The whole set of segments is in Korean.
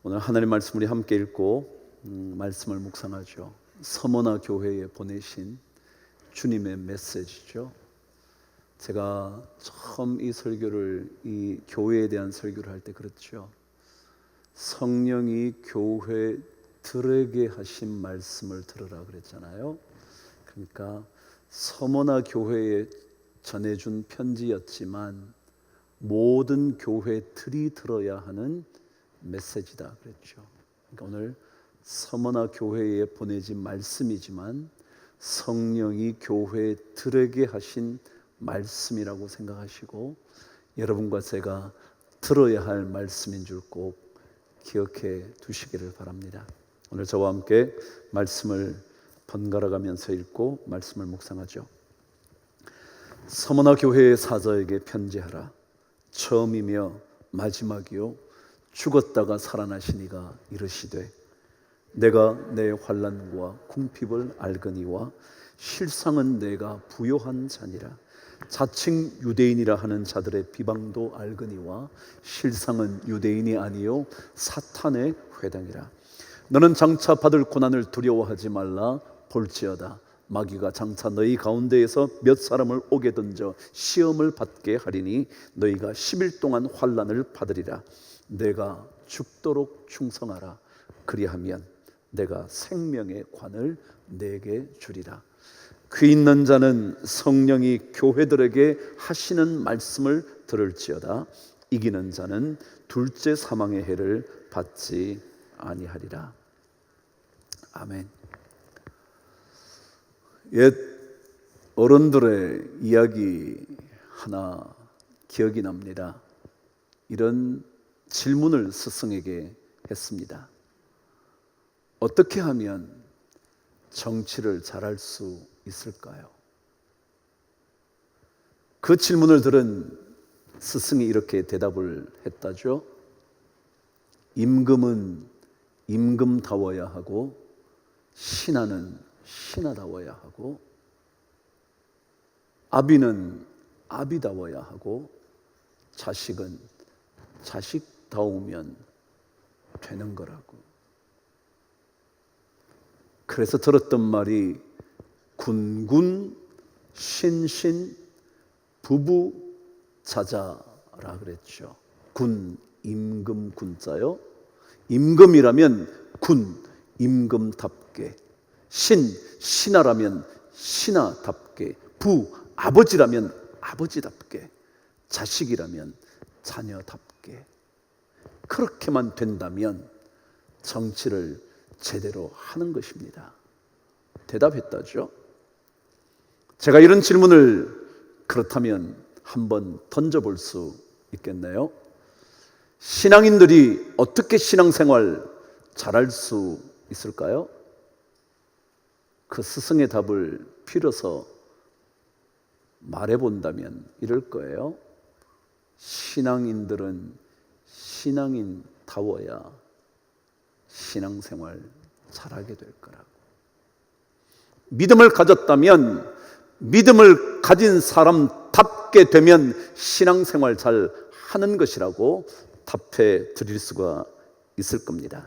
오늘 하나님 말씀 우리 함께 읽고 말씀을 묵상하죠. 서머나 교회에 보내신 주님의 메시지죠. 제가 처음 이 설교를, 이 교회에 대한 설교를 할 때 그랬죠. 성령이 교회들에게 하신 말씀을 들으라 그랬잖아요. 그러니까 서머나 교회에 전해준 편지였지만 모든 교회들이 들어야 하는 메시지다 그랬죠. 그러니까 오늘 서머나 교회에 보내진 말씀이지만 성령이 교회들에게 하신 말씀이라고 생각하시고 여러분과 제가 들어야 할 말씀인 줄 꼭 기억해 두시기를 바랍니다. 오늘 저와 함께 말씀을 번갈아 가면서 읽고 말씀을 묵상하죠. 서머나 교회의 사자에게 편지하라. 처음이며 마지막이요 죽었다가 살아나신 이가 이르시되 내가 내 환난과 궁핍을 알거니와 실상은 내가 부요한 자니라. 자칭 유대인이라 하는 자들의 비방도 알거니와 실상은 유대인이 아니요 사탄의 회당이라. 너는 장차 받을 고난을 두려워하지 말라. 볼지어다 마귀가 장차 너희 가운데에서 몇 사람을 옥에 던져 시험을 받게 하리니 너희가 10일 동안 환난을 받으리라. 내가 죽도록 충성하라. 그리하면 내가 생명의 관을 내게 주리라. 귀 있는 자는 성령이 교회들에게 하시는 말씀을 들을지어다. 이기는 자는 둘째 사망의 해를 받지 아니하리라. 아멘. 옛 어른들의 이야기 하나 기억이 납니다. 이런 질문을 스승에게 했습니다. 어떻게 하면 정치를 잘할 수 있을까요? 그 질문을 들은 스승이 이렇게 대답을 했다죠. 임금은 임금다워야 하고 신하는 신하다워야 하고 아비는 아비다워야 하고 자식은 자식다우면 되는 거라고. 그래서 들었던 말이 군군 신신 부부자자라 그랬죠. 군, 임금 군자요. 임금이라면 군, 임금답게, 신, 신하라면 신하답게, 부, 아버지라면 아버지답게, 자식이라면 자녀답게. 그렇게만 된다면 정치를 제대로 하는 것입니다. 대답했다죠. 제가 이런 질문을 그렇다면 한번 던져볼 수 있겠네요. 신앙인들이 어떻게 신앙생활 잘할 수 있을까요? 그 스승의 답을 빌어서 말해본다면 이럴 거예요. 신앙인들은 신앙인다워야 신앙생활 잘하게 될 거라고. 믿음을 가졌다면 믿음을 가진 사람답게 되면 신앙생활 잘 하는 것이라고 답해 드릴 수가 있을 겁니다.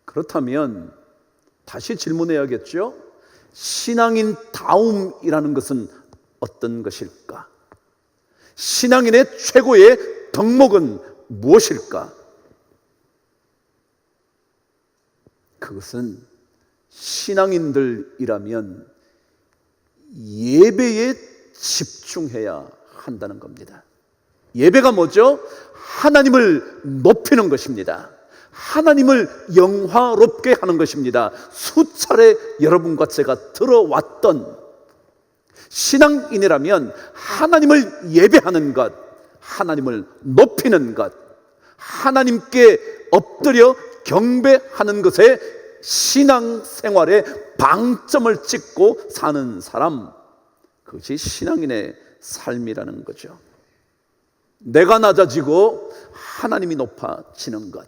그렇다면 다시 질문해야겠죠? 신앙인다움이라는 것은 어떤 것일까? 신앙인의 최고의 덕목은 무엇일까? 그것은 신앙인들이라면 예배에 집중해야 한다는 겁니다. 예배가 뭐죠? 하나님을 높이는 것입니다. 하나님을 영화롭게 하는 것입니다. 수차례 여러분과 제가 들어왔던 신앙인이라면 하나님을 예배하는 것, 하나님을 높이는 것, 하나님께 엎드려 경배하는 것에 신앙생활에 방점을 찍고 사는 사람, 그것이 신앙인의 삶이라는 거죠. 내가 낮아지고 하나님이 높아지는 것,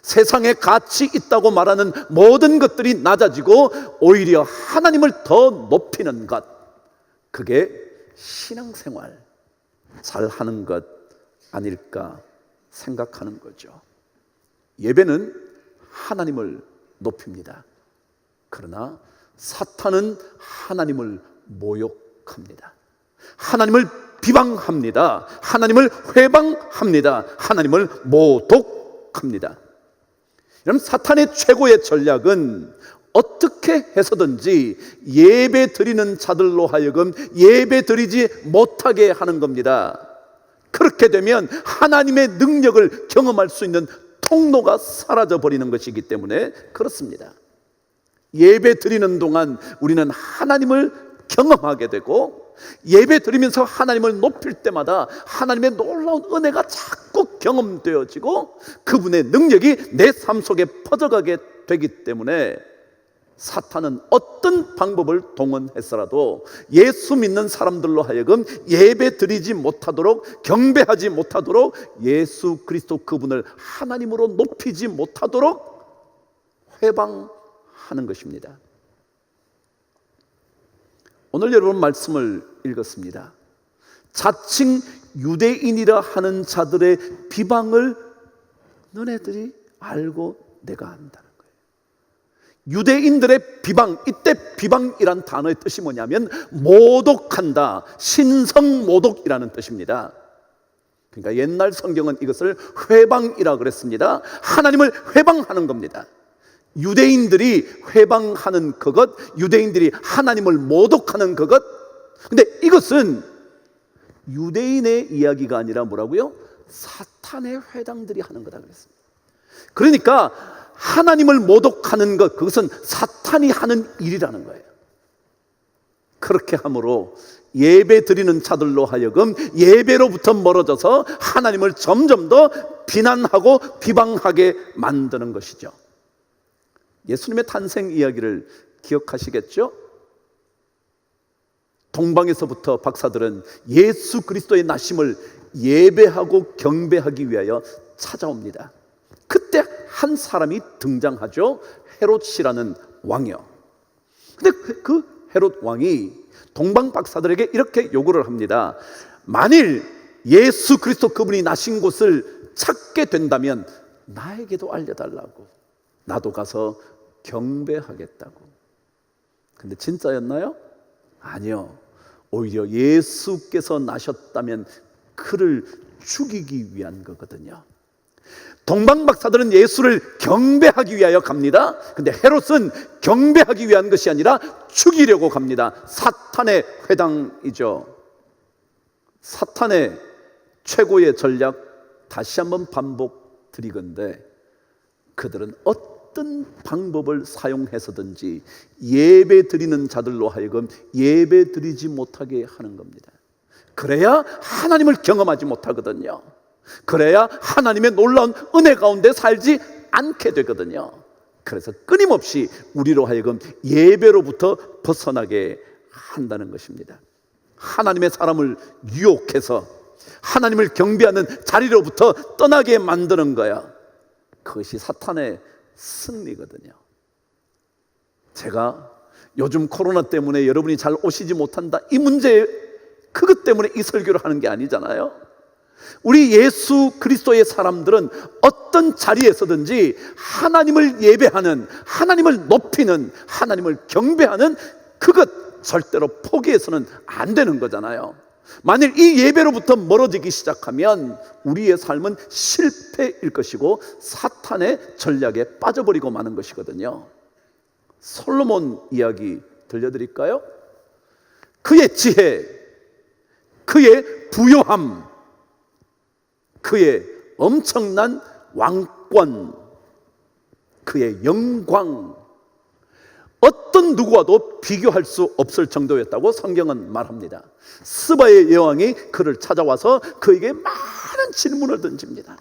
세상에 가치 있다고 말하는 모든 것들이 낮아지고 오히려 하나님을 더 높이는 것, 그게 신앙생활 잘하는 것 아닐까 생각하는 거죠. 예배는 하나님을 높입니다. 그러나 사탄은 하나님을 모욕합니다. 하나님을 비방합니다. 하나님을 회방합니다. 하나님을 모독합니다. 여러분, 사탄의 최고의 전략은 어떻게 해서든지 예배 드리는 자들로 하여금 예배 드리지 못하게 하는 겁니다. 그렇게 되면 하나님의 능력을 경험할 수 있는 통로가 사라져 버리는 것이기 때문에 그렇습니다. 예배 드리는 동안 우리는 하나님을 경험하게 되고, 예배 드리면서 하나님을 높일 때마다 하나님의 놀라운 은혜가 자꾸 경험되어지고 그분의 능력이 내 삶 속에 퍼져가게 되기 때문에 사탄은 어떤 방법을 동원해서라도 예수 믿는 사람들로 하여금 예배 드리지 못하도록, 경배하지 못하도록, 예수 그리스도 그분을 하나님으로 높이지 못하도록 회방하는 것입니다. 오늘 여러분 말씀을 읽었습니다. 자칭 유대인이라 하는 자들의 비방을 너네들이 알고 내가 한다는 거예요. 유대인들의 비방, 이때 비방이란 단어의 뜻이 뭐냐면 모독한다, 신성모독이라는 뜻입니다. 그러니까 옛날 성경은 이것을 회방이라 그랬습니다. 하나님을 회방하는 겁니다. 유대인들이 회방하는 그것, 유대인들이 하나님을 모독하는 그것. 근데 이것은 유대인의 이야기가 아니라 뭐라고요? 사탄의 회당들이 하는 거다 그랬습니다. 그러니까 하나님을 모독하는 것, 그것은 사탄이 하는 일이라는 거예요. 그렇게 함으로 예배 드리는 자들로 하여금 예배로부터 멀어져서 하나님을 점점 더 비난하고 비방하게 만드는 것이죠. 예수님의 탄생 이야기를 기억하시겠죠? 동방에서부터 박사들은 예수 그리스도의 나심을 예배하고 경배하기 위하여 찾아옵니다. 그때 한 사람이 등장하죠. 헤롯이라는 왕이요. 근데 그 헤롯 왕이 동방 박사들에게 이렇게 요구를 합니다. 만일 예수 그리스도 그분이 나신 곳을 찾게 된다면 나에게도 알려달라고. 나도 가서 경배하겠다고. 근데 진짜였나요? 아니요. 오히려 예수께서 나셨다면 그를 죽이기 위한 거거든요. 동방 박사들은 예수를 경배하기 위하여 갑니다. 근데 헤롯은 경배하기 위한 것이 아니라 죽이려고 갑니다. 사탄의 회당이죠. 사탄의 최고의 전략, 다시 한번 반복드리건대 그들은 어떤 방법을 사용해서든지 예배 드리는 자들로 하여금 예배 드리지 못하게 하는 겁니다. 그래야 하나님을 경험하지 못하거든요. 그래야 하나님의 놀라운 은혜 가운데 살지 않게 되거든요. 그래서 끊임없이 우리로 하여금 예배로부터 벗어나게 한다는 것입니다. 하나님의 사람을 유혹해서 하나님을 경배하는 자리로부터 떠나게 만드는 거야. 그것이 사탄의 승리거든요. 제가 요즘 코로나 때문에 여러분이 잘 오시지 못한다, 이 문제, 그것 때문에 이 설교를 하는 게 아니잖아요. 우리 예수 그리스도의 사람들은 어떤 자리에서든지 하나님을 예배하는, 하나님을 높이는, 하나님을 경배하는 그것 절대로 포기해서는 안 되는 거잖아요. 만일 이 예배로부터 멀어지기 시작하면 우리의 삶은 실패일 것이고 사탄의 전략에 빠져버리고 마는 것이거든요. 솔로몬 이야기 들려드릴까요? 그의 지혜, 그의 부요함, 그의 엄청난 왕권, 그의 영광, 어떤 누구와도 비교할 수 없을 정도였다고 성경은 말합니다. 스바의 여왕이 그를 찾아와서 그에게 많은 질문을 던집니다.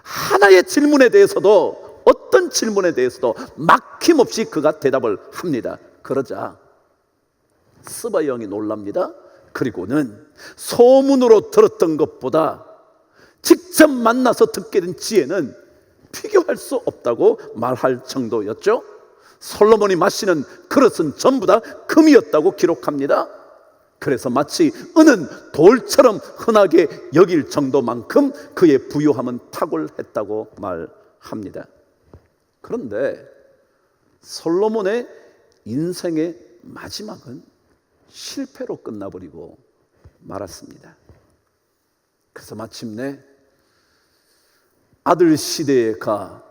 하나의 질문에 대해서도, 어떤 질문에 대해서도 막힘없이 그가 대답을 합니다. 그러자 스바 여왕이 놀랍니다. 그리고는 소문으로 들었던 것보다 직접 만나서 듣게 된 지혜는 비교할 수 없다고 말할 정도였죠. 솔로몬이 마시는 그릇은 전부 다 금이었다고 기록합니다. 그래서 마치 은은 돌처럼 흔하게 여길 정도만큼 그의 부유함은 탁월했다고 말합니다. 그런데 솔로몬의 인생의 마지막은 실패로 끝나버리고 말았습니다. 그래서 마침내 아들 시대에 가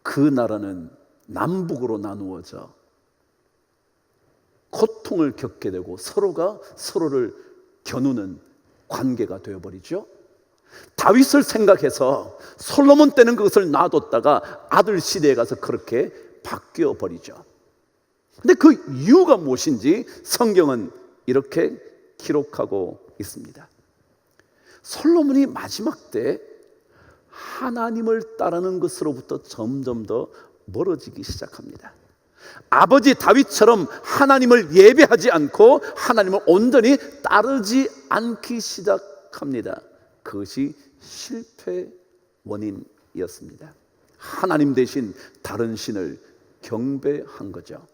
그 나라는 남북으로 나누어져 고통을 겪게 되고 서로가 서로를 겨누는 관계가 되어버리죠. 다윗을 생각해서 솔로몬 때는 그것을 놔뒀다가 아들 시대에 가서 그렇게 바뀌어 버리죠. 근데 그 이유가 무엇인지 성경은 이렇게 기록하고 있습니다. 솔로몬이 마지막 때 하나님을 따르는 것으로부터 점점 더 멀어지기 시작합니다. 아버지 다윗처럼 하나님을 예배하지 않고 하나님을 온전히 따르지 않기 시작합니다. 그것이 실패 원인이었습니다. 하나님 대신 다른 신을 경배한 거죠.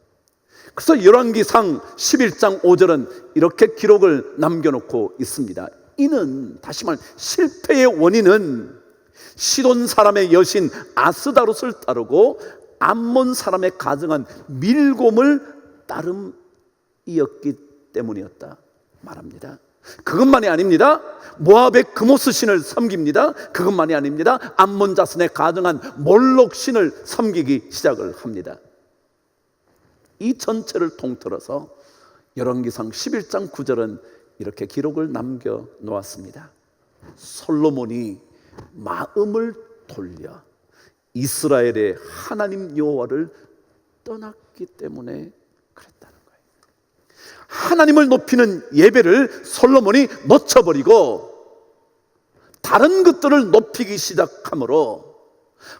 그래서 열왕기상 11장 5절은 이렇게 기록을 남겨놓고 있습니다. 이는, 다시 말, 실패의 원인은 시돈 사람의 여신 아스다롯을 따르고 암몬 사람의 가정한 밀곰을 따름이었기 때문이었다 말합니다. 그것만이 아닙니다. 모압의 그모스 신을 섬깁니다. 그것만이 아닙니다. 암몬 자손의 가정한 몰록 신을 섬기기 시작을 합니다. 이 전체를 통틀어서 열왕기상 11장 9절은 이렇게 기록을 남겨 놓았습니다. 솔로몬이 마음을 돌려 이스라엘의 하나님 여호와를 떠났기 때문에 그랬다는 거예요. 하나님을 높이는 예배를 솔로몬이 놓쳐버리고 다른 것들을 높이기 시작하므로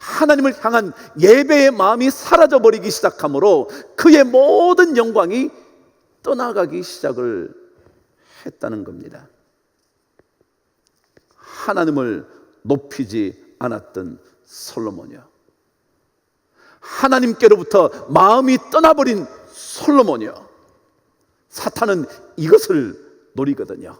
하나님을 향한 예배의 마음이 사라져버리기 시작하므로 그의 모든 영광이 떠나가기 시작을 했다는 겁니다. 하나님을 높이지 않았던 솔로몬이요, 하나님께로부터 마음이 떠나버린 솔로몬이요, 사탄은 이것을 노리거든요.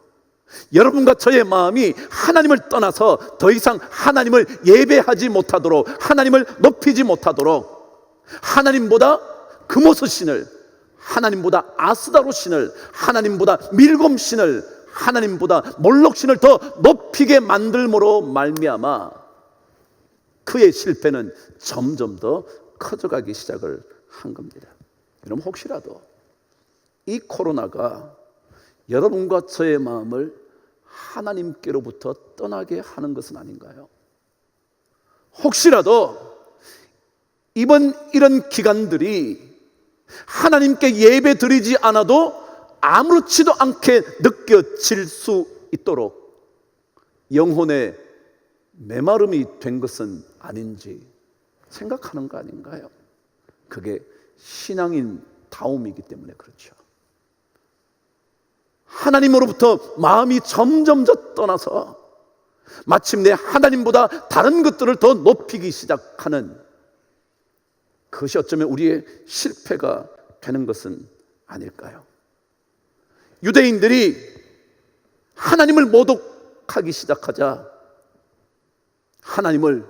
여러분과 저의 마음이 하나님을 떠나서 더 이상 하나님을 예배하지 못하도록, 하나님을 높이지 못하도록, 하나님보다 그모스 신을, 하나님보다 아스다롯 신을, 하나님보다 밀곰 신을, 하나님보다 몰록 신을 더 높이게 만들므로 말미암아 그의 실패는 점점 더 커져가기 시작을 한 겁니다. 여러분, 혹시라도 이 코로나가 여러분과 저의 마음을 하나님께로부터 떠나게 하는 것은 아닌가요? 혹시라도 이번 이런 기간들이 하나님께 예배 드리지 않아도 아무렇지도 않게 느껴질 수 있도록 영혼의 메마름이 된 것은 아닌지 생각하는 거 아닌가요? 그게 신앙인 다움이기 때문에 그렇죠. 하나님으로부터 마음이 점점 더 떠나서 마침내 하나님보다 다른 것들을 더 높이기 시작하는, 그것이 어쩌면 우리의 실패가 되는 것은 아닐까요? 유대인들이 하나님을 모독하기 시작하자, 하나님을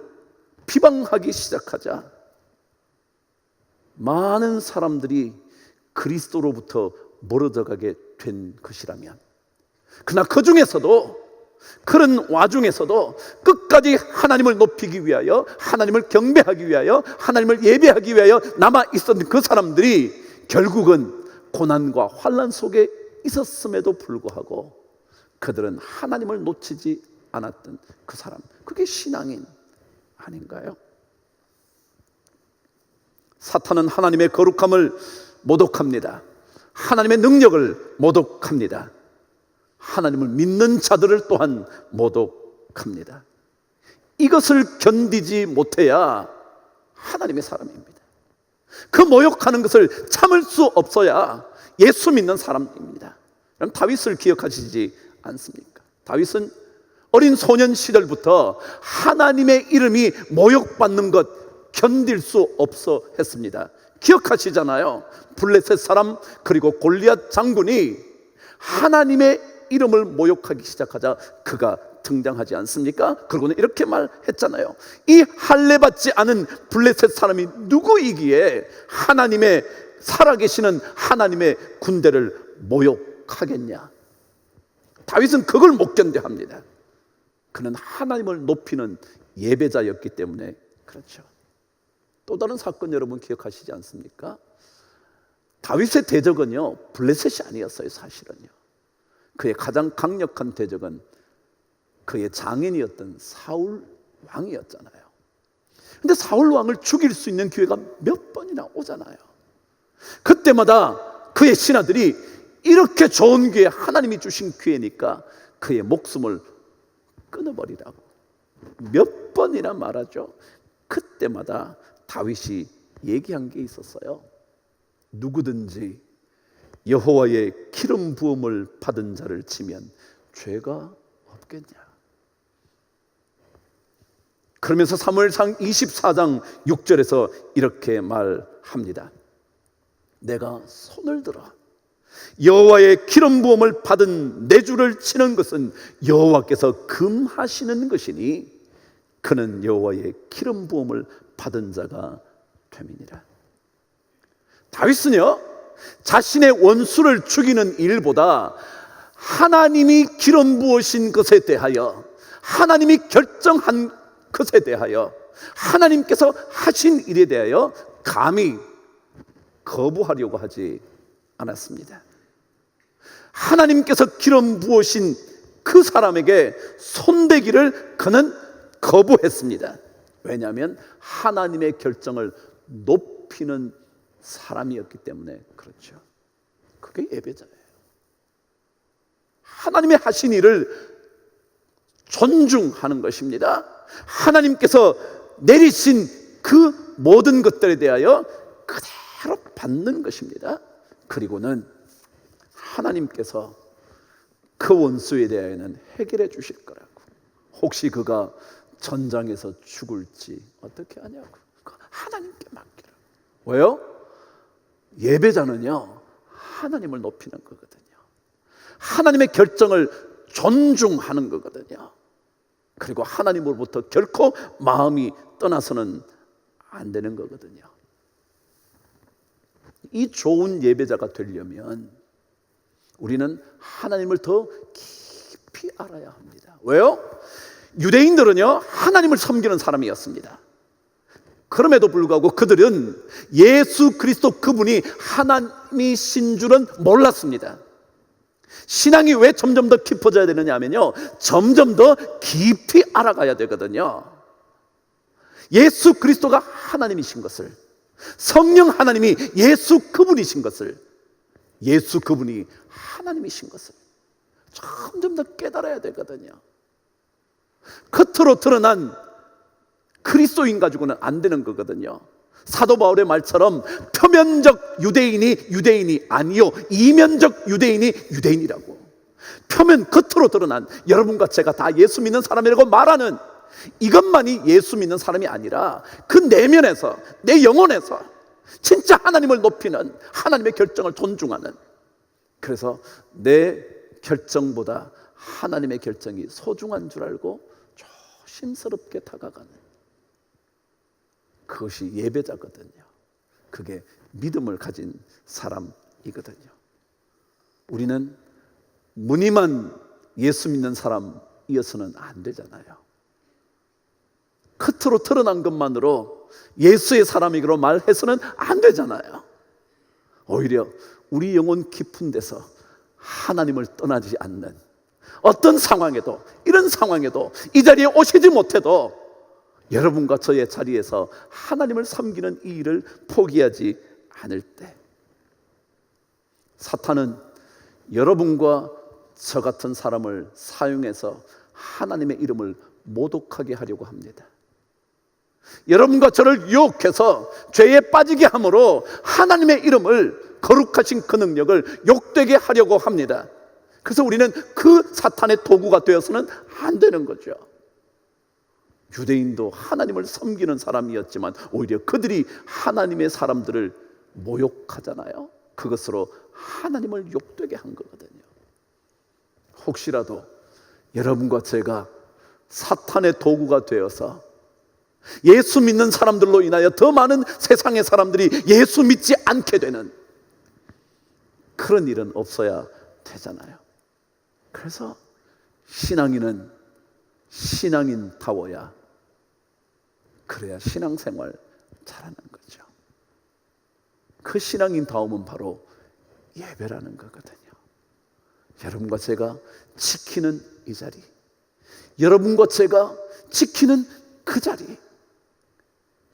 비방하기 시작하자 많은 사람들이 그리스도로부터 멀어져 가게 된 것이라면, 그러나 그 중에서도, 그런 와중에서도 끝까지 하나님을 높이기 위하여, 하나님을 경배하기 위하여, 하나님을 예배하기 위하여 남아 있었던 그 사람들이 결국은 고난과 환난 속에 있었음에도 불구하고 그들은 하나님을 놓치지 않았던 그 사람, 그게 신앙인 아닌가요? 사탄은 하나님의 거룩함을 모독합니다. 하나님의 능력을 모독합니다. 하나님을 믿는 자들을 또한 모독합니다. 이것을 견디지 못해야 하나님의 사람입니다. 그 모욕하는 것을 참을 수 없어야 예수 믿는 사람입니다. 그럼 다윗을 기억하시지 않습니까? 다윗은 어린 소년 시절부터 하나님의 이름이 모욕받는 것 견딜 수 없어 했습니다. 기억하시잖아요. 블레셋 사람 그리고 골리앗 장군이 하나님의 이름을 모욕하기 시작하자 그가 등장하지 않습니까? 그리고는 이렇게 말했잖아요. 이 할례받지 않은 블레셋 사람이 누구이기에 하나님의 살아계시는 하나님의 군대를 모욕하겠냐? 다윗은 그걸 못 견뎌합니다. 그는 하나님을 높이는 예배자였기 때문에 그렇죠. 또 다른 사건 여러분 기억하시지 않습니까? 다윗의 대적은요 블레셋이 아니었어요. 사실은요 그의 가장 강력한 대적은 그의 장인이었던 사울 왕이었잖아요. 근데 사울 왕을 죽일 수 있는 기회가 몇 번이나 오잖아요. 그때마다 그의 신하들이 이렇게 좋은 기회, 하나님이 주신 기회니까 그의 목숨을 끊어버리라고 몇 번이나 말하죠. 그때마다 다윗이 얘기한 게 있었어요. 누구든지 여호와의 기름 부음을 받은 자를 치면 죄가 없겠냐. 그러면서 사무엘상 24장 6절에서 이렇게 말합니다. 내가 손을 들어 여호와의 기름 부음을 받은 내 주를 치는 것은 여호와께서 금하시는 것이니 그는 여호와의 기름 부음을 받은 자가 됨이니라. 다윗은요 자신의 원수를 죽이는 일보다 하나님이 기름 부으신 것에 대하여, 하나님이 결정한 것에 대하여, 하나님께서 하신 일에 대하여 감히 거부하려고 하지 않았습니다. 하나님께서 기름 부으신 그 사람에게 손대기를 그는 거부했습니다. 왜냐하면 하나님의 결정을 높이는 사람이었기 때문에 그렇죠. 그게 예배자예요. 하나님의 하신 일을 존중하는 것입니다. 하나님께서 내리신 그 모든 것들에 대하여 그대로 받는 것입니다. 그리고는 하나님께서 그 원수에 대하여는 해결해 주실 거라고. 혹시 그가 전장에서 죽을지 어떻게 하냐고. 하나님께 맡기라. 왜요? 예배자는요 하나님을 높이는 거거든요. 하나님의 결정을 존중하는 거거든요. 그리고 하나님으로부터 결코 마음이 떠나서는 안 되는 거거든요. 이 좋은 예배자가 되려면 우리는 하나님을 더 깊이 알아야 합니다. 왜요? 유대인들은요 하나님을 섬기는 사람이었습니다. 그럼에도 불구하고 그들은 예수 그리스도 그분이 하나님이신 줄은 몰랐습니다. 신앙이 왜 점점 더 깊어져야 되느냐 하면요 점점 더 깊이 알아가야 되거든요. 예수 그리스도가 하나님이신 것을, 성령 하나님이 예수 그분이신 것을, 예수 그분이 하나님이신 것을 점점 더 깨달아야 되거든요. 겉으로 드러난 그리스도인 가지고는 안 되는 거거든요. 사도 바울의 말처럼 표면적 유대인이 아니요 이면적 유대인이 유대인이라고. 표면 겉으로 드러난 여러분과 제가 다 예수 믿는 사람이라고 말하는 이것만이 예수 믿는 사람이 아니라 그 내면에서, 내 영혼에서 진짜 하나님을 높이는, 하나님의 결정을 존중하는, 그래서 내 결정보다 하나님의 결정이 소중한 줄 알고 조심스럽게 다가가는, 그것이 예배자거든요. 그게 믿음을 가진 사람이거든요. 우리는 무늬만 예수 믿는 사람이어서는 안 되잖아요. 겉으로 드러난 것만으로 예수의 사람이기로 말해서는 안 되잖아요. 오히려 우리 영혼 깊은 데서 하나님을 떠나지 않는, 어떤 상황에도, 이런 상황에도 이 자리에 오시지 못해도 여러분과 저의 자리에서 하나님을 섬기는 이 일을 포기하지 않을 때, 사탄은 여러분과 저 같은 사람을 사용해서 하나님의 이름을 모독하게 하려고 합니다. 여러분과 저를 유혹해서 죄에 빠지게 함으로 하나님의 이름을, 거룩하신 그 능력을 욕되게 하려고 합니다. 그래서 우리는 그 사탄의 도구가 되어서는 안 되는 거죠. 유대인도 하나님을 섬기는 사람이었지만 오히려 그들이 하나님의 사람들을 모욕하잖아요. 그것으로 하나님을 욕되게 한 거거든요. 혹시라도 여러분과 제가 사탄의 도구가 되어서 예수 믿는 사람들로 인하여 더 많은 세상의 사람들이 예수 믿지 않게 되는 그런 일은 없어야 되잖아요. 그래서 신앙인은 신앙인다워야, 그래야 신앙생활 잘하는 거죠. 그 신앙인다움은 바로 예배라는 거거든요. 여러분과 제가 지키는 이 자리, 여러분과 제가 지키는 그 자리,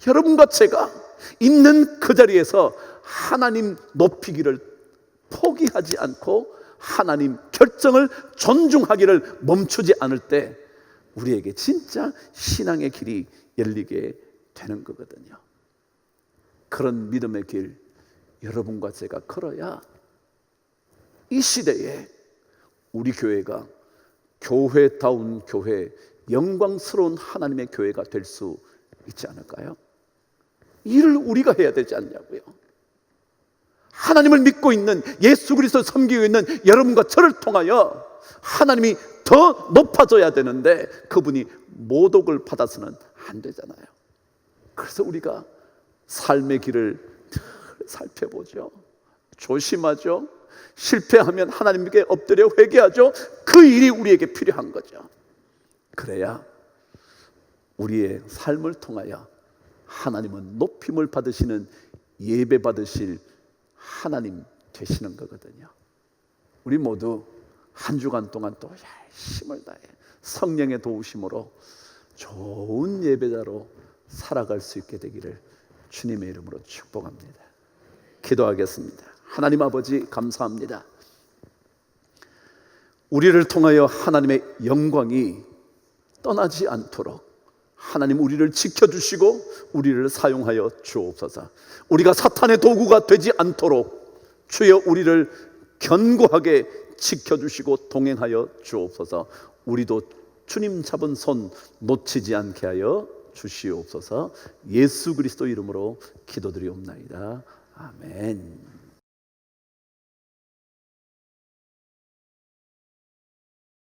여러분과 제가 있는 그 자리에서 하나님 높이기를 포기하지 않고 하나님 결정을 존중하기를 멈추지 않을 때 우리에게 진짜 신앙의 길이 열리게 되는 거거든요. 그런 믿음의 길 여러분과 제가 걸어야 이 시대에 우리 교회가 교회다운 교회, 영광스러운 하나님의 교회가 될 수 있지 않을까요? 일을 우리가 해야 되지 않냐고요. 하나님을 믿고 있는, 예수 그리스도를 섬기고 있는 여러분과 저를 통하여 하나님이 더 높아져야 되는데 그분이 모독을 받아서는 안 되잖아요. 그래서 우리가 삶의 길을 살펴보죠. 조심하죠. 실패하면 하나님께 엎드려 회개하죠. 그 일이 우리에게 필요한 거죠. 그래야 우리의 삶을 통하여 하나님은 높임을 받으시는, 예배 받으실 하나님 되시는 거거든요. 우리 모두 한 주간 동안 또 열심을 다해 성령의 도우심으로 좋은 예배자로 살아갈 수 있게 되기를 주님의 이름으로 축복합니다. 기도하겠습니다. 하나님 아버지, 감사합니다. 우리를 통하여 하나님의 영광이 떠나지 않도록 하나님 우리를 지켜주시고 우리를 사용하여 주옵소서. 우리가 사탄의 도구가 되지 않도록 주여 우리를 견고하게 지켜주시고 동행하여 주옵소서. 우리도 주님 잡은 손 놓치지 않게 하여 주시옵소서. 예수 그리스도 이름으로 기도드리옵나이다. 아멘.